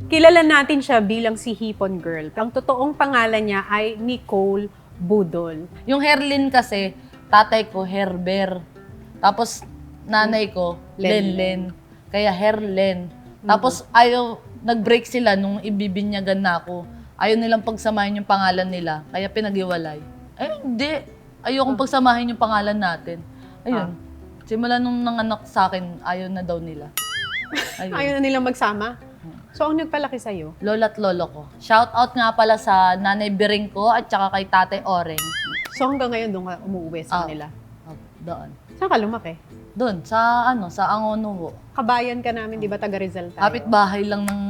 Kilala natin siya bilang si Hipon Girl. Ang totoong pangalan niya ay Nicole Budol. Yung Herlin kasi, tatay ko Herber. Tapos nanay ko Lenlen. Kaya Herlen. Tapos nag-break sila nung ibibinyagan na ako. Ayaw nilang pagsamahin yung pangalan nila. Kaya pinag-iwalay. Hindi. Ayokong pagsamahin yung pangalan natin. Ayun. Simula nung nanganak sa akin, ayaw na daw nila. Ayun. Ayaw na nilang magsama. So, ang nagpalaki sa'yo? Lola't lolo ko. Shout out nga pala sa nanay Bering ko at saka kay tatay Oreng. So, hanggang ngayon doon ka umuwi sa kanila? Doon. Saan ka lumaki? Doon, sa Angono ho. Kabayan ka namin, di ba, taga Rizal tayo? Kapit-bahay lang ng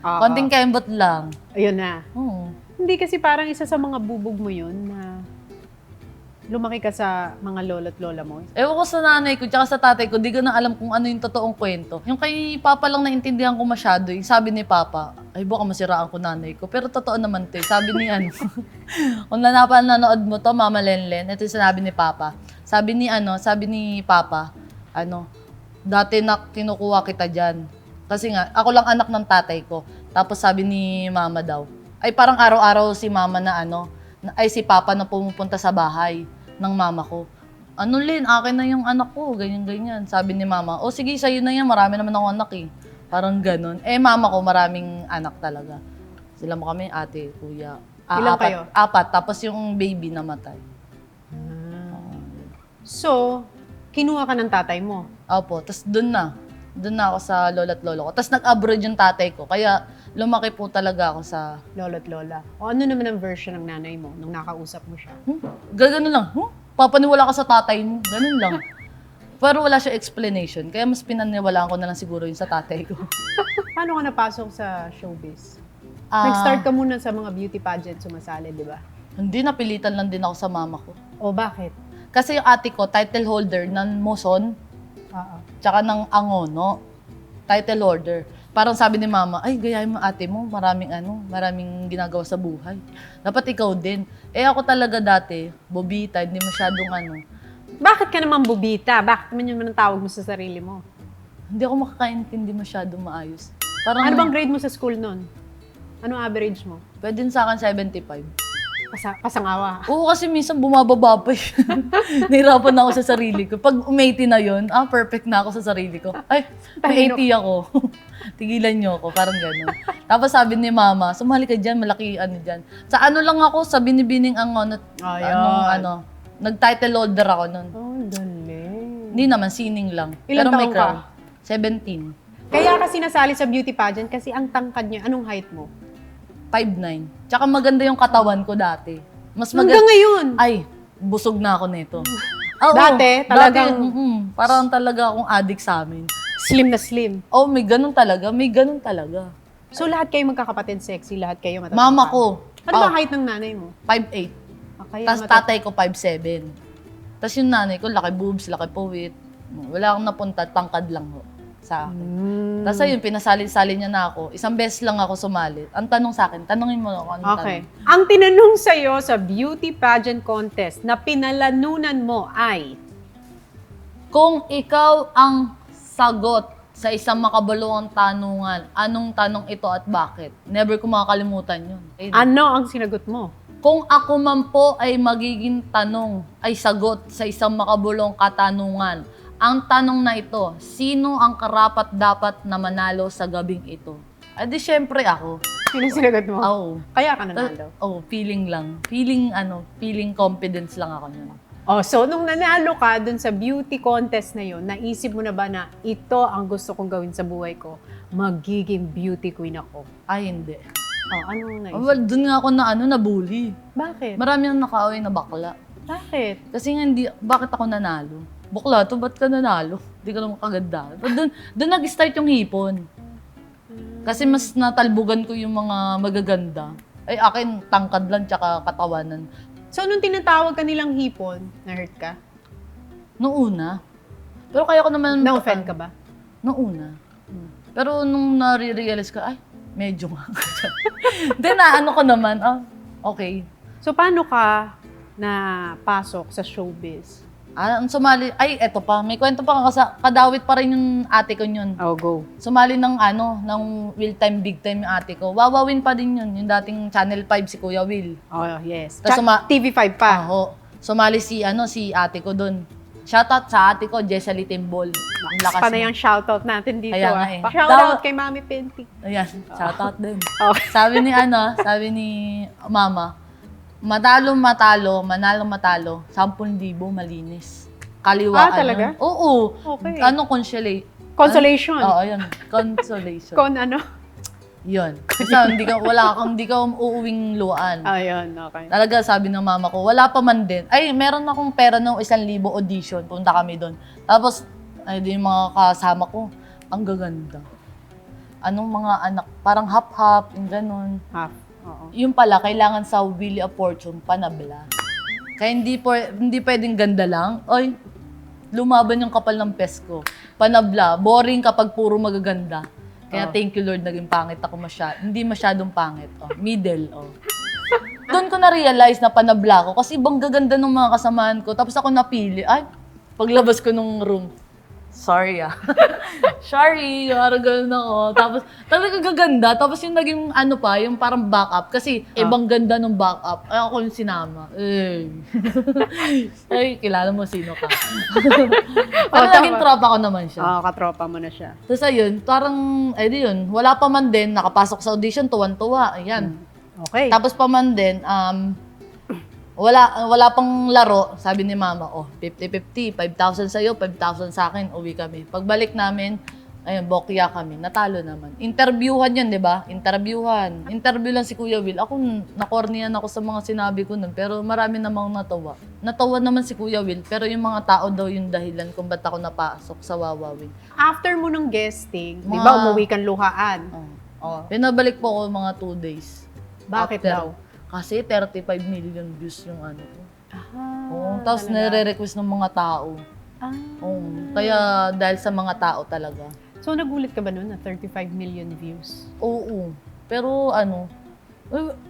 Oo. konting kembot lang. Ayun na. Oo. Hindi kasi parang isa sa mga bubog mo yun na lumaki ka sa mga lolo't lola mo. Ewan ko sa nanay ko tsaka sa tatay ko, di ko na alam kung ano yung totoong kwento. Yung kay Papa lang naintindihan ko masyado. Yung sabi ni Papa, ay baka masiraan ko nanay ko. Pero totoo naman to. Sabi ni kung nanood mo to, Mama Lenlen, ito yung sinabi ni Papa. Sabi ni Papa, dati na kinukuha kita dyan. Kasi nga, ako lang anak ng tatay ko. Tapos sabi ni Mama daw, ay parang araw-araw si Mama si Papa na pumupunta sa bahay ng Mama ko. Lin, akin na yung anak ko, ganyan-ganyan. Sabi ni Mama, sige, sa'yo na yan, marami naman ako anak eh. Parang ganun. Mama ko, maraming anak talaga. Sila mo kami, ate, kuya. Ilan kayo? Apat, tapos yung baby namatay. So, kinuha ka ng tatay mo? Opo, tapos doon na ako sa lola't lolo ko. Tapos nag-abroad yung tatay ko, kaya lumaki po talaga ako sa... Lolo't lola. O ano naman ang version ng nanay mo nung nakausap mo siya? Gano'n lang, papaniwala ka sa tatay mo, ganun lang. Pero wala siya explanation, kaya mas pinaniwalaan ko na lang siguro yung sa tatay ko. Paano ka napasok sa showbiz? Ah, Nag-start ka muna sa mga beauty pageant sumasali, di ba? Hindi, napilitan lang din ako sa mama ko. O bakit? Kasi yung ate ko, title holder ng Moson, Oo. tsaka ng Angono. Title holder. Parang sabi ni mama, ay, gayahin mo ate mo, maraming ginagawa sa buhay. Dapat ikaw din. Ako talaga dati, bobita, hindi masyadong Bakit ka naman bubita? Bakit naman yun ang tawag mo sa sarili mo? Hindi ako makakaintindi masyadong maayos. Parang, Ano bang grade mo sa school nun? Anong average mo? pwede sa akin 75. Pasangawa. Oo, kasi minsan bumababa pa Nahirapan na ako sa sarili ko. Pag 80 na yun, perfect na ako sa sarili ko. Ay, may 80 ako. Tigilan niyo ako, parang gano'n. Tapos sabi ni mama, sumali ka dyan, malaki dyan. Sa lang ako, sa binibining nag-title holder ako nun. Oh, galing. Hindi naman, sining lang. Ilang Pero may taon ka? crown. 17. Kaya kasi nasali sa beauty pageant kasi ang tangkad niya. Anong height mo? 5'9". Tsaka maganda yung katawan ko dati. Mas Hanggang ngayon. Ay, busog na ako nito. Oo, Dati, talagang- parang talaga akong addict sa amin. Slim na slim. Oh, may ganun talaga. So lahat kayo magkakapatid sexy, lahat kayo matatangkad. Mama ko, Ano ba height ng nanay mo? 5'8". Kaya Tapos tatay ko, 5'7". Tapos yung nanay ko, laki boobs, laki puwit. Wala akong napunta, tangkad lang ho sa akin. Tapos ayun, pinasali-sali niya na ako. Isang beses lang ako sumali. Ang tanong sa akin, tanongin mo ako anong Okay. tanong. Ang tinanong sa'yo sa beauty pageant contest na pinalanunan mo ay Kung ikaw ang sagot sa isang makabuluhang tanungan, anong tanong ito at bakit? Never ko makakalimutan yun. ano ang sinagot mo? Kung ako man po ay magiging sagot sa isang makabulong katanungan, ang tanong na ito, sino ang karapat-dapat na manalo sa gabing ito? Di syempre ako. Sino sinagot mo? Oo. Kaya ka nanalo. Feeling lang. Feeling confidence lang ako nun. Oh, so nung nanalo ka dun sa beauty contest na yun, naisip mo na ba na ito ang gusto kong gawin sa buhay ko? Magiging beauty queen ako. Ay, hindi. Oh, anong naisip? Well, dun nga ako nabully. Bakit? Marami ang nakaaway na bakla. Bakit? Kasi nga bakit ako nanalo? Bukla to, ba't ka nanalo? Hindi ka naman kaganda. Doon nag-start yung hipon. Kasi mas natalbugan ko yung mga magaganda. Ay, akin, tangkad lang, tsaka katawanan. So nung tinatawag ka nilang hipon, na-hurt ka? Noong una. Pero kaya ko naman... Na-offend ka ba? Noong una. Pero nung nare-realize ka, ay, medyo nga. Then ko naman, okay. So paano ka napasok sa showbiz? Ang sumali, ay, eto pa, may kwento pa kadawit pa rin yung ate ko yun. Oh, go. Sumali ng Will Time Big Time yung ate ko. Wawawin pa din yun, yung dating Channel 5 si Kuya Will. Oh, yes. Tas TV5 pa. Aho, sumali si ate ko doon. Shoutout sa ate ko, Jessie Timbol. Ang lakas Pa na niya. yung shoutout natin dito. Kaya nga eh. Shoutout kay Mami Penti. Ayan, shoutout din. Okay. Sabi ni mama, manalo, 10,000 malinis. Kaliwaan. Talaga? Yun. Oo. Okay. Consolation. Consolation. Oo, yun. Consolation. Ano? Yun. Kasi hindi ka uuwing luan. Ayun, okay. Talaga, sabi ng mama ko, wala pa man din. Ay, meron akong pera ng 1,000 audition. Punta kami doon. Tapos, ay, yung mga kasama ko, ang gaganda. Anong mga anak, parang hap-hap, yung ganun. Half. Oo. Yung pala, kailangan sa Wheel of Fortune, panabla. Kaya hindi pwedeng ganda lang. Oy, lumaban yung kapal ng pesko. Panabla, boring kapag puro magaganda. Kaya thank you Lord, naging pangit ako hindi masyadong pangit. Middle. Doon ko na-realize na panabla ko kasi ibang gaganda ng mga kasamahan ko. Tapos ako napili. Ay, paglabas ko nung room. Sorry Sorry, parang ganun ako. Tapos talaga gaganda. Tapos yung naging yung parang backup. Kasi ibang ganda ng backup. Ay, ako yung sinama. Ay, kilala mo sino ka. Pero naging tropa ko naman siya. Oo, katropa mo na siya. Tapos ayun, parang, yun, wala pa man din, nakapasok sa audition, tuwan-tuwa, ayan. Okay. Tapos pa man din, wala pang laro, sabi ni mama, 50-50, 5,000 sa'yo, 5,000 sa akin, uwi kami. Pagbalik namin, ayun, bokya kami, natalo naman. Interviewhan yun, di ba? Interview lang si Kuya Will. Ako, nakornian ako sa mga sinabi ko nun, pero marami namang natawa. Natawa naman si Kuya Will, pero yung mga tao daw yung dahilan kung ba't ako napasok sa Wawawin. After mo ng guesting, di ba umuwi kang luhaan? Pinabalik po ako mga 2 days. Bakit After. daw? Kasi 35 million views yung ko. Tapos talaga? nare-request ng mga tao. Kaya dahil sa mga tao talaga. So, nagulit ka ba nun na 35 million views? Oo. Pero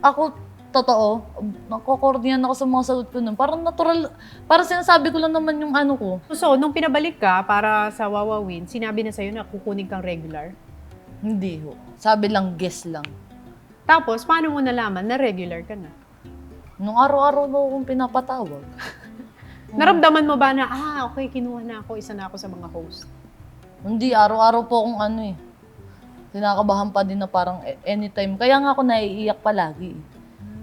ako, totoo, nakokordiyan ako sa mga sagot ko nun. Parang natural, parang sinasabi ko lang naman yung ko. So, nung pinabalik ka para sa Wawawin, sinabi na sa'yo na kukunin kang regular? Hindi ho. Sabi lang, guess lang. Tapos, paano mo nalaman na regular ka na? Nung araw-araw na akong pinapatawag. Naramdaman mo ba na, okay, kinuha na ako, isa na ako sa mga host? Hindi, araw-araw po akong kinakabahan pa din na parang anytime. Kaya nga ako naiiyak palagi.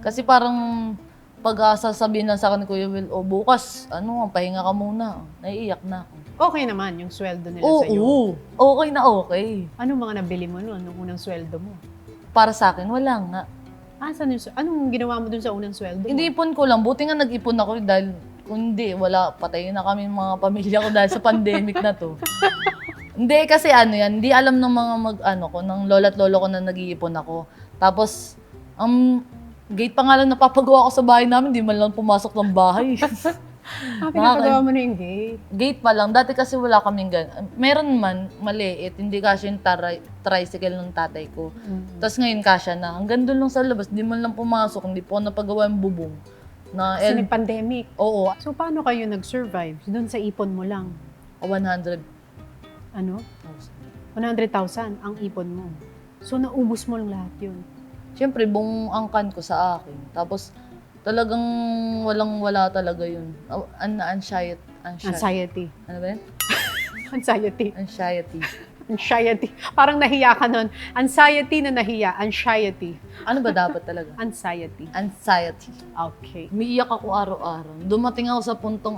Kasi parang pag sasabihin na sa akin, Kuya Will, bukas, pahinga ka muna. Naiiyak na ako. Okay naman yung sweldo nila sa'yo. Oo, okay na okay. Anong mga nabili mo noon, nung unang sweldo mo? Para sa akin, wala nga. Anong ginawa mo dun sa unang sweldo mo? Iniipon ko lang. Buti nga nag-ipon ako dahil kung hindi, patay na kami mga pamilya ko dahil sa pandemic na to. Hindi, kasi hindi alam ng mga ng lola at lolo ko na nag-iipon ako. Tapos, gate pa nga lang napapagawa ko sa bahay namin, di man lang pumasok ng bahay. Pinapagawa mo na yung gate? Gate pa lang. Dati kasi wala kaming meron man, maliit. Hindi kasya yung tricycle ng tatay ko. Tapos ngayon kasya na. Hanggang doon lang sa labas, di man lang pumasok. Hindi po ako napagawa yung bubong. Kasi may pandemic. Oo. So, paano kayo nag-survive? Doon sa ipon mo lang? 100,000. 100,000 ang ipon mo. So, naubos mo lang lahat yun? Siyempre, buong angkan ko sa akin. Tapos, talagang walang-wala talaga yun. Anxiety. Ano ba yun? Anxiety. Anxiety. Parang nahiya ka nun. Anxiety na nahiya. Anxiety. Ano ba dapat talaga? Anxiety. Okay. Umiiyak ako araw-araw. Dumating ako sa puntong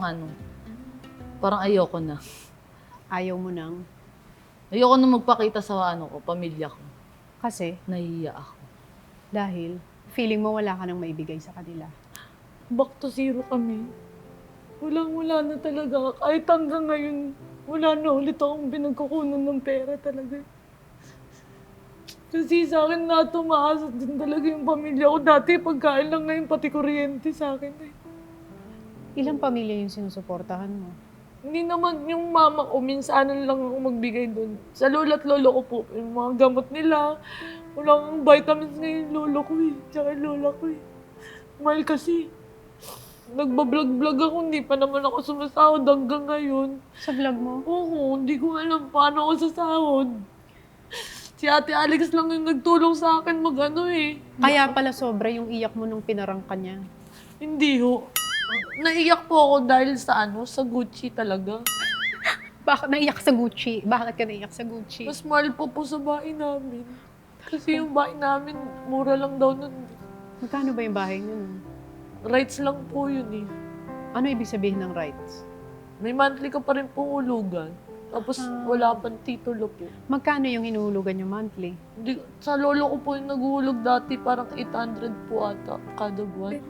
parang ayoko na. Ayaw mo nang? Ayoko na magpakita sa pamilya ko. Kasi? Nahihiya ako. Dahil? Feeling mo wala ka nang maibigay sa kanila? Back to zero kami. Wala na talaga. Kahit hanggang ngayon, wala na ulit akong pinagkukunan ng pera talaga. Kasi sa akin na tumaas din talaga yung pamilya ko. Dati pagkain lang ngayon, pati kuryente sa akin. Ilang pamilya yung sinusuportahan mo? Hindi naman yung mama ko, minsanan lang ako magbigay doon. Sa lolo at lolo ko po, yung mga gamot nila. Walang vitamins ngayon lolo ko tsaka lola ko Mahal kasi. nagbablog-vlog ako, hindi pa naman ako sumasahod hanggang ngayon. Sa vlog mo? Oo, hindi ko alam paano ako sasahod. Si Ate Alex lang yung nagtulong sa akin mag-ano eh. Kaya pala sobra yung iyak mo nung pinarang ka niya. Hindi ho. Naiyak po ako dahil sa sa Gucci talaga. Bakit naiyak sa Gucci? Bakit ka naiyak sa Gucci? Mas mahal po sa bahay namin. Kasi yung bahay namin, mura lang daw nun. Magkano ba yung bahay niyo nun? Rights lang po yun eh. Ano ibig sabihin ng rights? May monthly ka pa rin pong hulugan. Tapos wala pang titulo po. Magkano yung hinuhulugan niyo monthly? Hindi, sa lolo ko po yung naguhulog dati, parang 800 po ata kada buwan.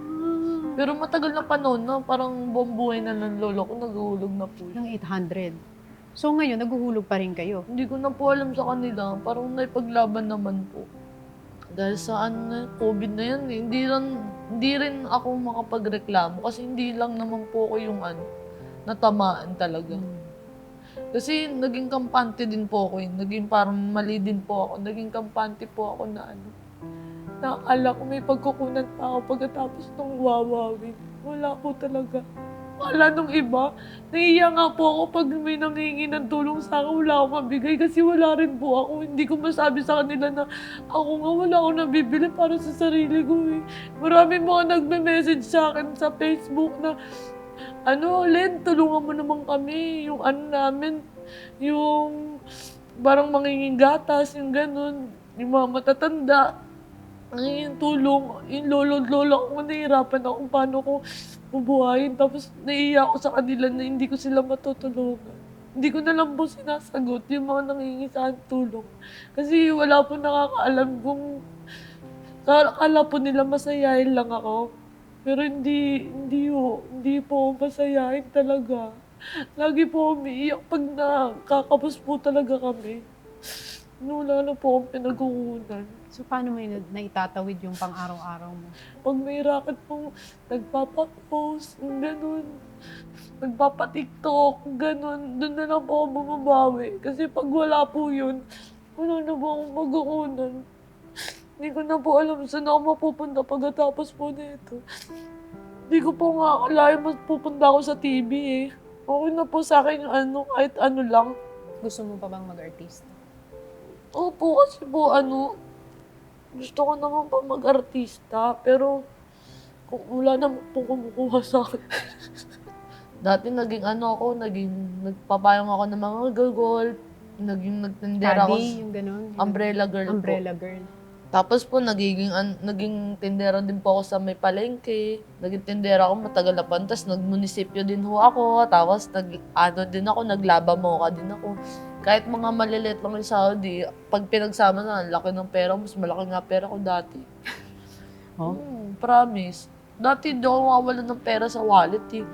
Pero matagal na panahon na, parang buong buhay na ng lolo ko, naguhulog na po. Ng 800. So ngayon, naguhulog pa rin kayo. Hindi ko na po alam sa kanila, parang naipaglaban naman po. Dahil sa COVID na yan, hindi rin ako makapagreklamo kasi hindi lang naman po ako yung natamaan talaga. Kasi naging kampante din po ako naging parang mali din po ako, naging kampante po ako na nakakala ko may pagkukunan pa ako pagkatapos nung wawawin. Wala po talaga. Wala nung iba. Naiiya nga po ako pag may nangingi ng tulong sa akin, wala akong mabigay kasi wala rin po ako. Hindi ko masabi sa kanila na ako nga wala akong nabibili para sa sarili ko eh. Marami mga nagme-message sa akin sa Facebook na Len, tulungan mo naman kami. Yung namin, yung parang manginging gatas, yung ganun. Yung mga matatanda. Ang tulong, yung lolo ko, nahihirapan ako kung paano ko bubuhayin. Tapos naiiyak ako sa kanila na hindi ko sila matutulungan. Hindi ko na lang po sinasagot yung mga nangingi sa akin tulong. Kasi wala po nakakaalam kung kala po nila masayahin lang ako. Pero hindi po ako masayahin talaga. Lagi po umiiyak pag nakakapos po talaga kami. Wala na po akong pinagkukunan. So paano mo naitatawid yung pang-araw-araw mo? Pag may racket po, nagpapapost, gano'n. Nagpapatiktok, gano'n. Doon na lang po ako bumabawi. Kasi pag wala po yun, wala na po akong magkukunan. Hindi ko na po alam saan ako mapupunta pagkatapos po nito. Hindi ko po nga akalain mapupunta ako sa TV eh. Okay na po sa akin yung kahit ano lang. Gusto mo pa bang mag-artista? Opo, kasi po gusto ko naman pa mag-artista, pero kung wala naman po kumukuha sa akin. Dati nagpapayong ako ng mga girl, naging nagtindera ako, Caddy, yung gano'n? umbrella girl Umbrella po. girl. Tapos po, naging tindera din po ako sa may palengke. Naging tindera ako matagal na pa. Tapos nagmunisipyo din ho ako. Tapos naglaba moka din ako. Kahit mga maliliit lang yung Saudi, pag pinagsama na, ang laki ng pera, mas malaki nga pera ko dati. Oh? Promise. Dati di ako mawawala ng pera sa wallet eh.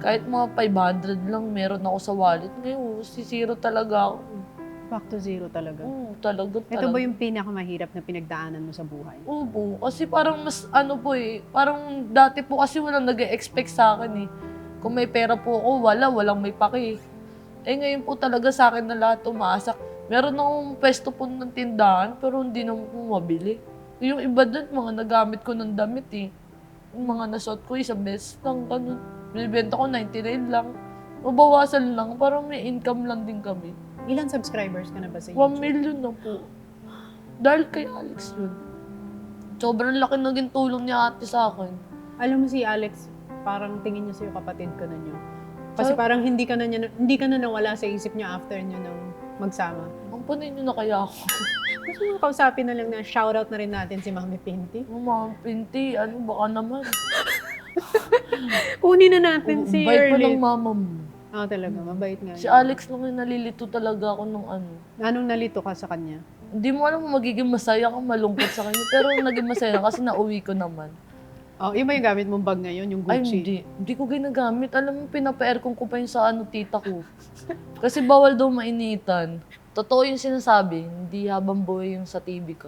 Kahit mga 500 lang meron ako sa wallet. Ngayon, zero talaga ako. Back to zero talaga. Talaga. Ito ba yung pinakamahirap na pinagdaanan mo sa buhay? Opo. Kasi parang mas parang dati po kasi walang nag-expect sa akin eh. Kung may pera po ako, walang may paki. Ngayon po talaga sa akin na lahat umasak. Meron akong pwesto po ng tindahan, pero hindi naman po mabili. Yung iba doon, mga nagamit ko ng damit eh. Yung mga nasuot ko, isang beses lang, ganun. Binibenta ko 99 lang. Mabawasan lang, parang may income lang din kami. Ilan subscribers ka na ba sa 1 YouTube? million na po. Dahil kay Alex yun. Sobrang laki naging tulong niya ate sa akin. Alam mo si Alex, parang tingin niya sa'yo kapatid ka na niyo. Kasi parang hindi ka na nawala sa isip niyo after niyo nang magsama. Ang panay niyo na kaya ako. Gusto mo kausapin na lang na shoutout na rin natin si Mami Pinti? Mama, Pinti, baka naman. Kunin na natin si Bait pa ng Erlyn. mama mo. Talaga, mabait nga. Si Alex lang yung nalilito talaga ako nung Anong nalito ka sa kanya? Hindi mo alam kung magiging masaya ka, malungkot sa kanya. Pero naging masaya kasi nauwi ko naman. Yun ba yung gamit mong bag ngayon, yung Ay, Gucci? hindi. Hindi ko ginagamit. Alam mo, pinapa-aircon ko pa yung sa tita ko. Kasi bawal daw mainitan. Totoo yung sinasabi, hindi habang buhay yung sa TV ka.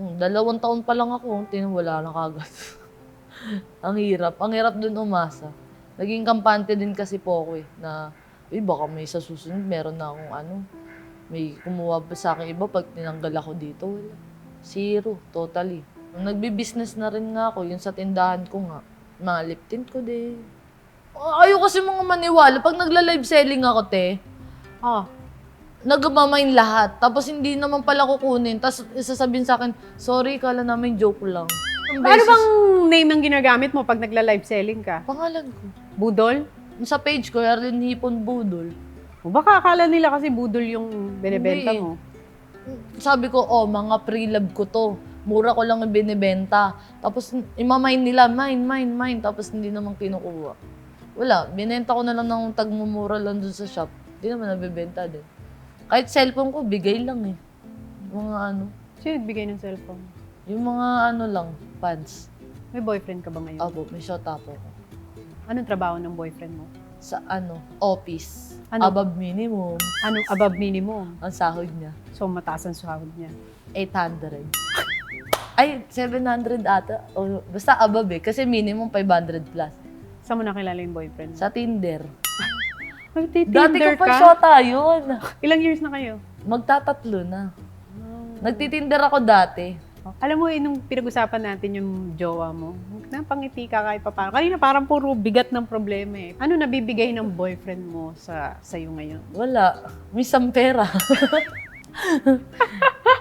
2 taon pa lang ako, wala na kagad. Ang hirap dun umasa. Naging kampante din kasi po ako na, baka may sa susunod, meron na akong may kumuha pa sa akin iba pag tinanggal ako dito, wala. Zero, totally. Nung nagbi-business na rin nga ako, yun sa tindahan ko nga. Mga lip tint ko din. Ayaw kasi mga maniwala. Pag nagla-live selling ako, te, Oh, nagmamain lahat. Tapos hindi naman pala kukunin. Tapos isasabihin sa akin, sorry, kala namin joke lang. Ang ano beses- bang name ang ginagamit mo pag nagla-live selling ka? Pangalan ko. Budol? Sa page ko, Arlene Hipon Budol. O baka akala nila kasi budol yung binibenta Hindi. mo. Sabi ko, mga pre-love ko to. Mura ko lang yung binibenta. Tapos imamain nila, mine. Tapos hindi naman kinukuha. Wala, binenta ko na lang ng tagmumura lang dun sa shop. Hindi naman nabibenta din. Kahit cellphone ko, bigay lang eh. Mga ano, Sino nagbigay ng cellphone? yung mga ano lang, fans. May boyfriend ka ba ngayon? Apo, may shot ako. Anong trabaho ng boyfriend mo? Sa office. Ano? Above minimum. Anong above minimum? Ang sahod niya. So, mataas ang sahod niya. 800. Ay, 700 ata. O, basta above eh. Kasi minimum 500 plus. Saan mo nakilala yung boyfriend? Sa Tinder. Nagtitinder Dati ko pa ka? shota yun. Ilang years na kayo? Magtatatlo na. Nagtitinder ako dati. Alam mo, nung pinag-usapan natin yung jowa mo, napangiti ka kahit pa paano. Kanina parang puro bigat ng problema eh. Ano nabibigay ng boyfriend mo sa'yo ngayon? Wala. Minsan pera.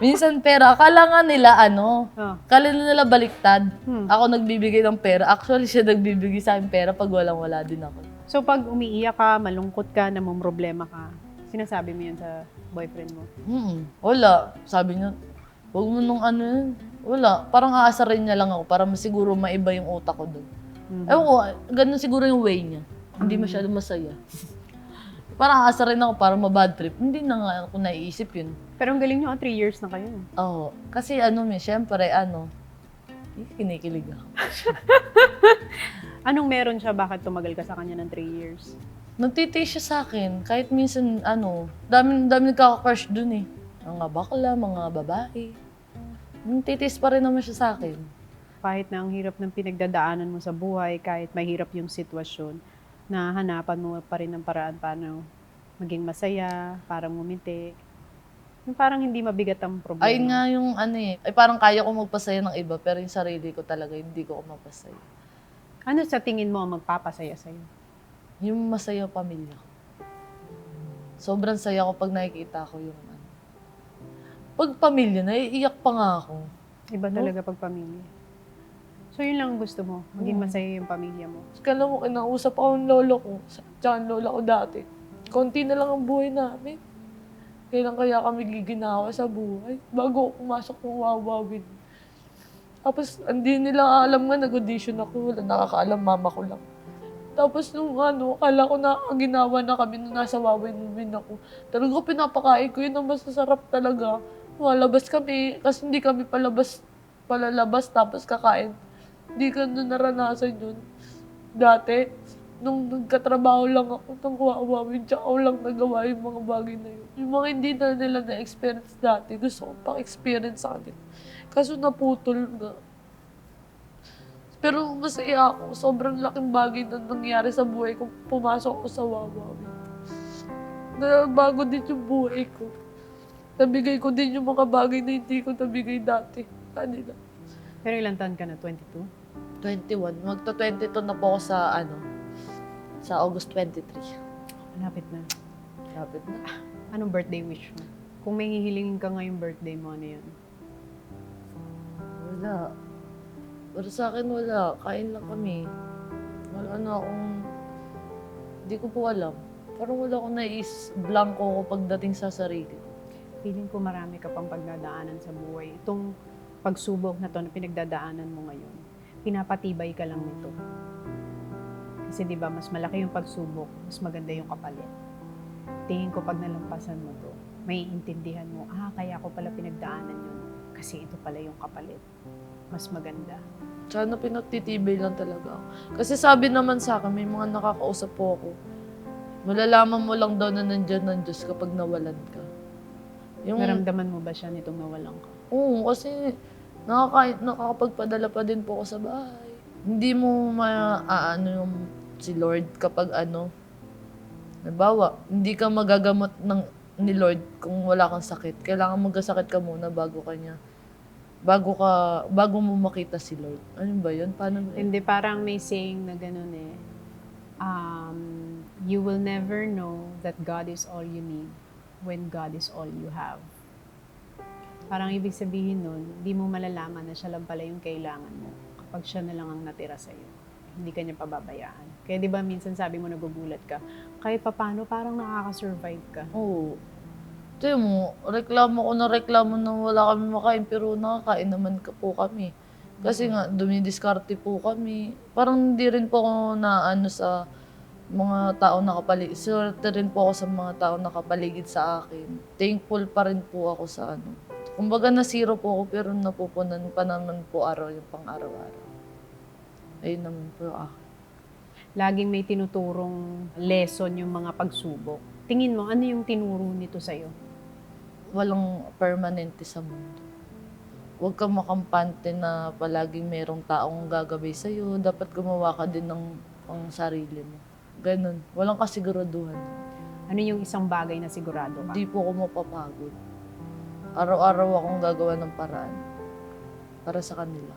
Minsan pera. Akala nga nila Oh. akala nila baliktad. Hmm. Ako nagbibigay ng pera. Actually, siya nagbibigay sa akin pera pag walang-wala din ako. So, pag umiiyak ka, malungkot ka, namumroblema ka, sinasabi mo yun sa boyfriend mo? Wala. Sabi niya, huwag mo nung yun. Wala. Parang aasarin niya lang ako para masiguro maiba yung utak ko doon. Mhm. Ewan ko, ganun siguro yung way niya. Hindi masyado masaya. Parang aasarin ako para ma-bad trip. Hindi na nga ako naiisip yun. Pero ang galing nyo, 3 years na kayo. Oo. Kasi syempre, kinikilig ako. Anong meron siya? Bakit tumagal ka sa kanya ng 3 years? Nagtitiis siya sa akin. Kahit minsan, dami nagkaka-crush dun eh. Mga bakla, mga babae. Nagtitiis pa rin naman siya sa akin. Kahit na ang hirap ng pinagdadaanan mo sa buhay, kahit mahirap yung sitwasyon, nahanapan mo pa rin ng paraan paano maging masaya, parang ngumiti. Yung parang hindi mabigat ang problema. Ayun nga yung parang kaya ko magpasaya ng iba, pero yung sarili ko talaga, hindi ko mapasaya. Ano sa tingin mo ang magpapasaya sa'yo? Yung masaya pamilya ko. Sobrang saya ko pag nakikita ko yung Pag pamilya, naiiyak pa nga ako. Iba talaga pag pamilya. So yun lang ang gusto mo, maging Oo. masaya yung pamilya mo. Kala mo, kinausap ako ng lolo ko. Tsaka ang lola ko dati. Konti na lang ang buhay namin. Kailan kaya kami giginawa sa buhay? Bago ako pumasok ng wawawin. Tapos, hindi nila alam nga, nag-audition ako. Wala nakakaalam, mama ko lang. Tapos nung akala ko na ginawa na kami nung nasa wawin ako. Talaga pinapakain ko yun ang masasarap talaga. Malabas kami, kasi hindi kami palalabas tapos kakain. Hindi ko na naranasan yun. Dati, nung nagkatrabaho lang ako ng wawawin, tsaka ako lang nagawa yung mga bagay na yun. Yung mga hindi na nila na-experience dati, gusto ko pang-experience sa kanila. Kaso naputol nga. Pero masaya ako. Sobrang laking bagay na nangyari sa buhay ko. Pumasok ako sa wawawin. Nabago din yung buhay ko. Nabigay ko din yung mga bagay na hindi ko nabigay dati. Kanila. Pero ilang taon ka na? 22? 21. Magto-22 na po ako sa August 23. Malapit na. Lapit na. Anong birthday wish mo? Kung may hihilingin ka ngayong birthday mo, ano yun? Wala. Pero sa akin wala. Kain lang kami. Wala na akong... Hindi ko po alam. Parang wala akong blanco ko pagdating sa sarili ko. Feeling ko marami ka pang pagdadaanan sa buhay. Itong pagsubok na to na pinagdadaanan mo ngayon, pinapatibay ka lang nito. Kasi di ba mas malaki yung pagsubok, mas maganda yung kapalit. Tingin ko pag nalampasan mo to, may intindihan mo, kaya ko pala pinagdaanan yun. Kasi ito pala yung kapalit. Mas maganda. Sana pinagtitibay lang talaga ako. Kasi sabi naman sa akin, may mga nakakausap po ako. Malalaman mo lang daw na nandyan ng Diyos kapag nawalan ka. Naramdaman mo ba siya nitong nawalan ka? Oo, kasi nakakapagpadala pa din po ako sa bahay. Hindi mo yung si Lord kapag halimbawa, hindi ka magagamot ni Lord kung wala kang sakit. Kailangan magkasakit ka muna bago kanya bago mo makita si Lord. Ano ba yun? Paano ba yun? Hindi, parang may saying na ganun you will never know that God is all you need when God is all you have. Parang ibig sabihin nun, hindi mo malalaman na siya lang pala yung kailangan mo kapag siya na lang ang natira sa'yo. Hindi ka niya pababayaan. Kaya di ba minsan sabi mo nagugulat ka, kahit papano parang nakaka-survive ka. Oo. Tiyo mo, reklamo na wala kami makain, pero nakakain naman po kami. Kasi nga, dumidiskarte po kami. Parang hindi rin po ako naano sa mga tao nakapaligid. Swerte rin po ako sa mga tao nakapaligid sa akin. Thankful pa rin po ako sa ano. Kumbaga na-zero po ako, pero napupunan pa naman po yung pang-araw-araw. Ayun naman po ako. Laging may tinuturong lesson yung mga pagsubok. Tingin mo, ano yung tinuro nito sa'yo? Walang permanente sa mundo. Huwag kang makampante na palaging merong taong gagabay sa'yo. Dapat gumawa ka din ng pang sarili mo. Ganun. Walang kasiguraduhan. Ano yung isang bagay na sigurado ka? Hindi po ako mapapagod. Araw-araw akong gagawa ng paraan para sa kanila.